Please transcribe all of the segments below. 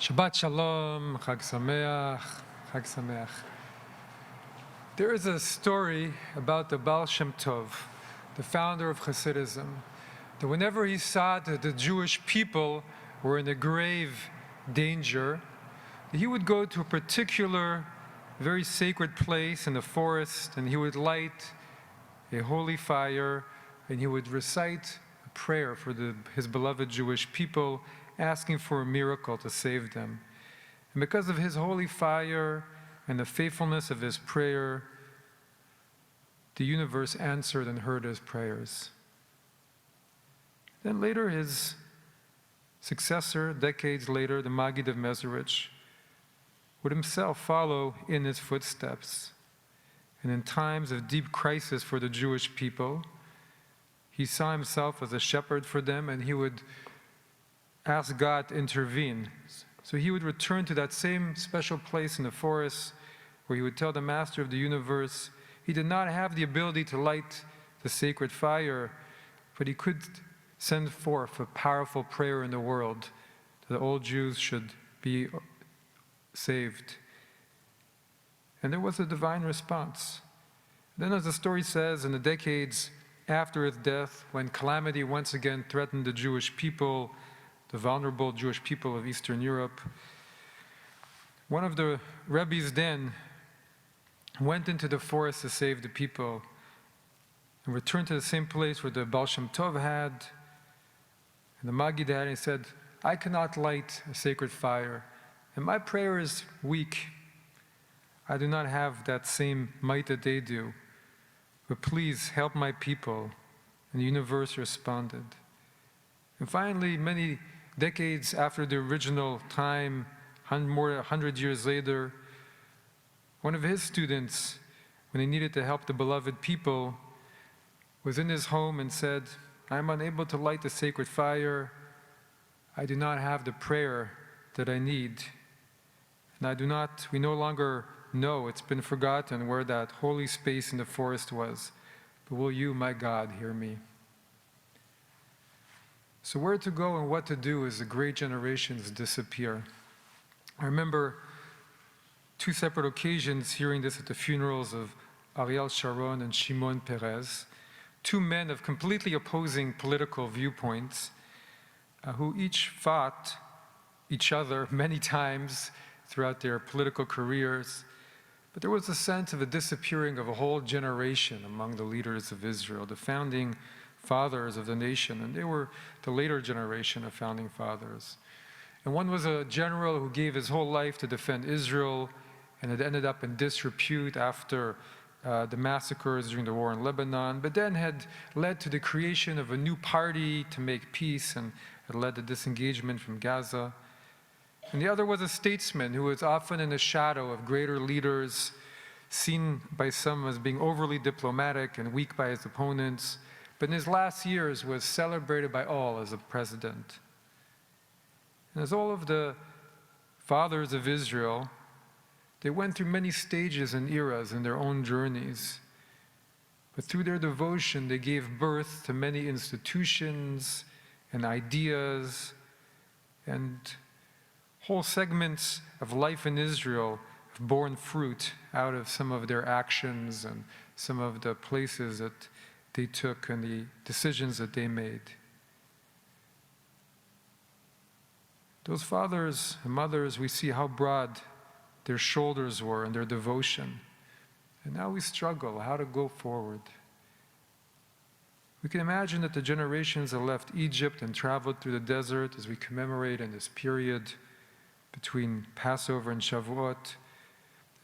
Shabbat Shalom, Chag Sameach, Chag Sameach. There is a story about the Baal Shem Tov, the founder of Hasidism, that whenever he saw that the Jewish people were in a grave danger, he would go to a particular, very sacred place in the forest, and he would light a holy fire, and he would recite a prayer for his beloved Jewish people, asking for a miracle to save them. And because of his holy fire and the faithfulness of his prayer, the universe answered and heard his prayers. Then later, his successor, decades later, the Maggid of Mezerich, would himself follow in his footsteps. And in times of deep crisis for the Jewish people, he saw himself as a shepherd for them, and he would ask God to intervene. So he would return to that same special place in the forest where he would tell the Master of the universe he did not have the ability to light the sacred fire, but he could send forth a powerful prayer in the world that all Jews should be saved. And there was a divine response. Then, as the story says, in the decades after his death, when calamity once again threatened the Jewish people, the vulnerable Jewish people of Eastern Europe, one of the Rabbis then went into the forest to save the people and returned to the same place where the Baal Shem Tov had, and the Maggid had, and he said, I cannot light a sacred fire, and my prayer is weak. I do not have that same might that they do, but please help my people. And the universe responded. And finally, many decades after the original time, more than 100 years later, one of his students, when he needed to help the beloved people, was in his home and said, I am unable to light the sacred fire. I do not have the prayer that I need. And we no longer know, it's been forgotten where that holy space in the forest was. But will you, my God, hear me? So where to go and what to do as the great generations disappear. I remember two separate occasions hearing this at the funerals of Ariel Sharon and Shimon Peres, two men of completely opposing political viewpoints, who each fought each other many times throughout their political careers. But there was a sense of a disappearing of a whole generation among the leaders of Israel, the founding fathers of the nation, and they were the later generation of founding fathers. And one was a general who gave his whole life to defend Israel, and it ended up in disrepute after the massacres during the war in Lebanon, but then had led to the creation of a new party to make peace, and it led to disengagement from Gaza. And the other was a statesman who was often in the shadow of greater leaders, seen by some as being overly diplomatic and weak by his opponents, but in his last years was celebrated by all as a president. And as all of the fathers of Israel, they went through many stages and eras in their own journeys. But through their devotion, they gave birth to many institutions and ideas, and whole segments of life in Israel have borne fruit out of some of their actions and some of the places that they took and the decisions that they made. Those fathers and mothers, we see how broad their shoulders were in their devotion. And now we struggle how to go forward. We can imagine that the generations that left Egypt and traveled through the desert as we commemorate in this period between Passover and Shavuot,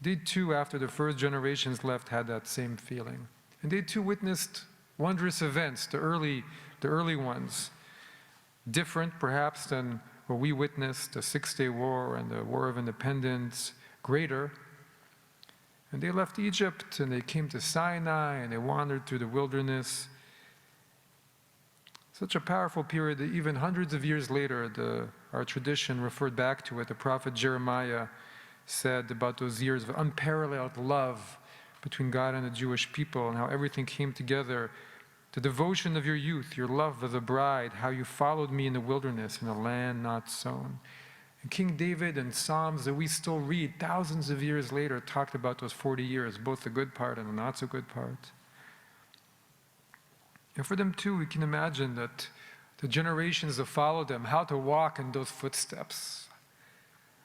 they too, after the first generations left, had that same feeling. And they too witnessed wondrous events, the early ones, different perhaps than what we witnessed, the Six-Day War and the War of Independence, greater. And they left Egypt and they came to Sinai and they wandered through the wilderness. Such a powerful period that even hundreds of years later, our tradition referred back to it. The prophet Jeremiah said about those years of unparalleled love between God and the Jewish people, and how everything came together. The devotion of your youth, your love of the bride, how you followed me in the wilderness, in a land not sown. King David and Psalms that we still read thousands of years later talked about those 40 years, both the good part and the not so good part. And for them too, we can imagine that the generations that followed them, how to walk in those footsteps,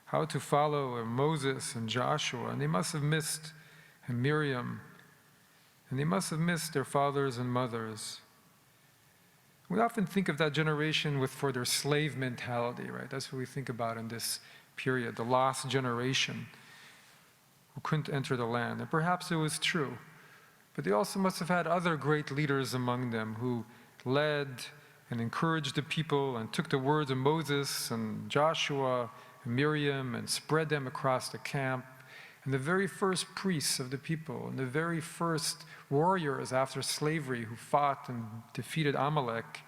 how to follow Moses and Joshua. And they must have missed and Miriam, and they must have missed their fathers and mothers. We often think of that generation for their slave mentality, right? That's what we think about in this period, the lost generation who couldn't enter the land. And perhaps it was true, but they also must have had other great leaders among them who led and encouraged the people and took the words of Moses and Joshua and Miriam and spread them across the camp. And the very first priests of the people and the very first warriors after slavery who fought and defeated Amalek,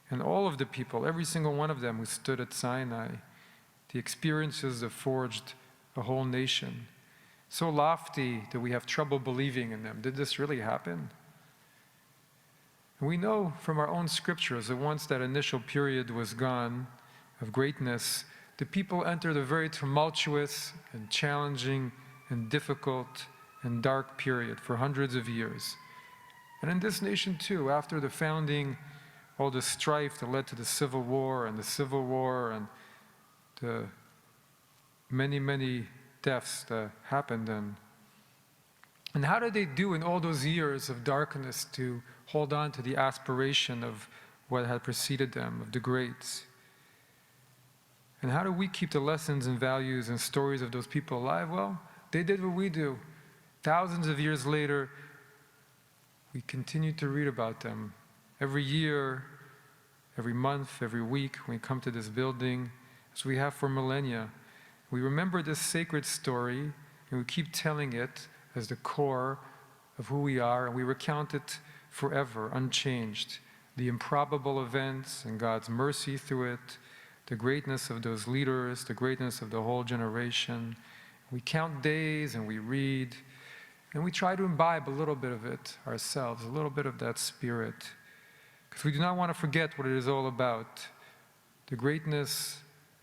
and all of the people, every single one of them who stood at Sinai, the experiences that forged a whole nation. So lofty that we have trouble believing in them. Did this really happen? And we know from our own scriptures that once that initial period was gone of greatness, the people entered a very tumultuous and challenging and difficult and dark period for hundreds of years. And in this nation too, after the founding, all the strife that led to the Civil War and the many, many deaths that happened then. And how did they do in all those years of darkness to hold on to the aspiration of what had preceded them, of the greats? And how do we keep the lessons and values and stories of those people alive? Well, they did what we do. Thousands of years later, we continue to read about them. Every year, every month, every week, when we come to this building, as we have for millennia, we remember this sacred story, and we keep telling it as the core of who we are, and we recount it forever, unchanged. The improbable events and God's mercy through it, the greatness of those leaders, the greatness of the whole generation. We count days and we read, and we try to imbibe a little bit of it ourselves, a little bit of that spirit, because we do not want to forget what it is all about, the greatness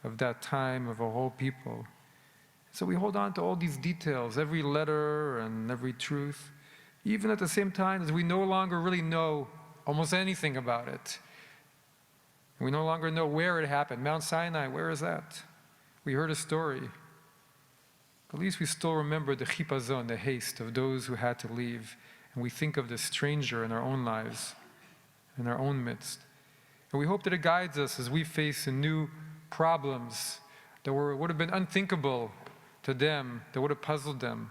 of that time of a whole people. So we hold on to all these details, every letter and every truth, even at the same time as we no longer really know almost anything about it. We no longer know where it happened. Mount Sinai, where is that? We heard a story. At least we still remember the chipazon, the haste of those who had to leave. And we think of the stranger in our own lives, in our own midst. And we hope that it guides us as we face new problems that would have been unthinkable to them, that would have puzzled them.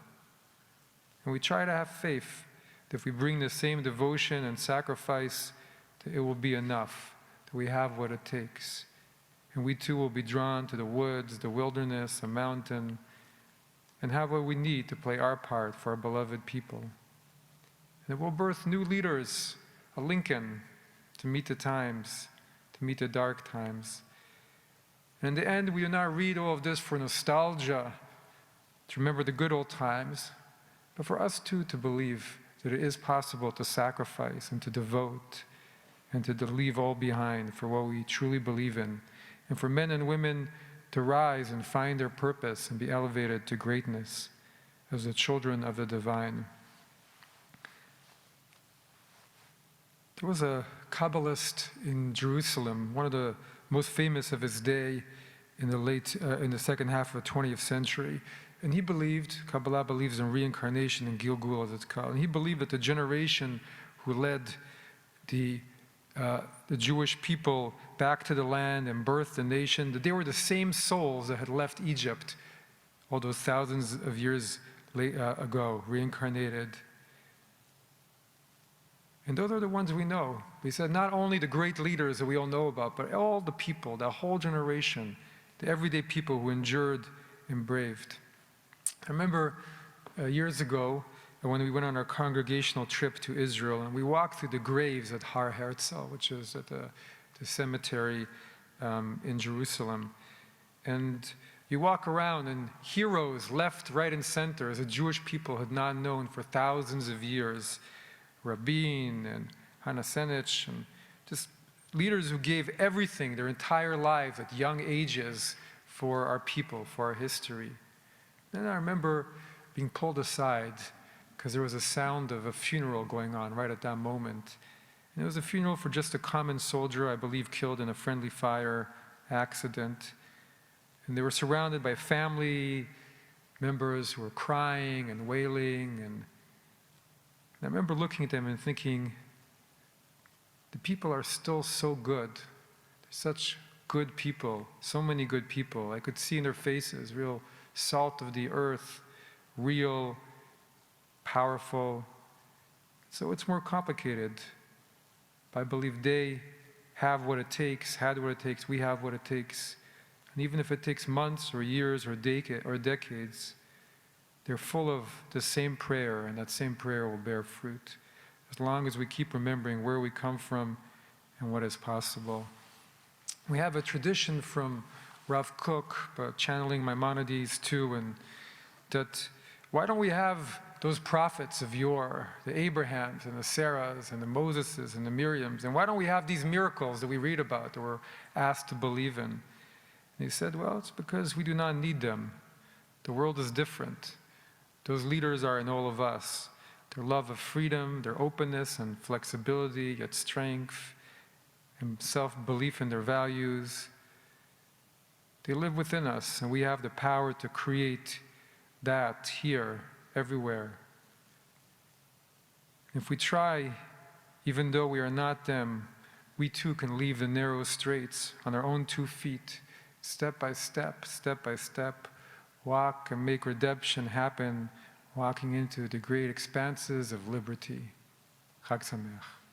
And we try to have faith that if we bring the same devotion and sacrifice, that it will be enough, that we have what it takes. And we too will be drawn to the woods, the wilderness, a mountain, and have what we need to play our part for our beloved people. And it will birth new leaders, a Lincoln, to meet the times, to meet the dark times. And in the end, we do not read all of this for nostalgia, to remember the good old times, but for us too to believe that it is possible to sacrifice and to devote and to leave all behind for what we truly believe in, and for men and women to rise and find their purpose and be elevated to greatness as the children of the divine. There was a Kabbalist in Jerusalem, one of the most famous of his day in the second half of the 20th century. And he believed, Kabbalah believes in reincarnation and Gilgul as it's called, and he believed that the generation who led the Jewish people back to the land and birthed the nation, that they were the same souls that had left Egypt all those thousands of years ago, reincarnated. And those are the ones we know. We said not only the great leaders that we all know about, but all the people, the whole generation, the everyday people who endured and braved. I remember years ago when we went on our congregational trip to Israel, and we walked through the graves at Har Herzl, which is at the cemetery in Jerusalem. And you walk around, and heroes left, right, and center, as the Jewish people had not known for thousands of years, Rabbi and Hannah Senich, and just leaders who gave everything, their entire lives at young ages, for our people, for our history. Then I remember being pulled aside because there was a sound of a funeral going on right at that moment. And it was a funeral for just a common soldier, I believe, killed in a friendly fire accident. And they were surrounded by family members who were crying and wailing. And I remember looking at them and thinking, the people are still so good. They're such good people, so many good people. I could see in their faces real salt of the earth, real, powerful. So it's more complicated. But I believe they have what it takes, had what it takes, we have what it takes. And even if it takes months or years or decades, they're full of the same prayer, and that same prayer will bear fruit, as long as we keep remembering where we come from and what is possible. We have a tradition from Rav Kook, but channeling Maimonides too, and that why don't we have those prophets of yore, the Abrahams and the Sarahs and the Moseses and the Miriams, and why don't we have these miracles that we read about, that we're asked to believe in? And he said, well, it's because we do not need them. The world is different. Those leaders are in all of us. Their love of freedom, their openness and flexibility, yet strength, and self-belief in their values. They live within us, and we have the power to create that here, everywhere. If we try, even though we are not them, we too can leave the narrow straits on our own 2 feet, step by step, walk and make redemption happen, walking into the great expanses of liberty. Chag Sameach.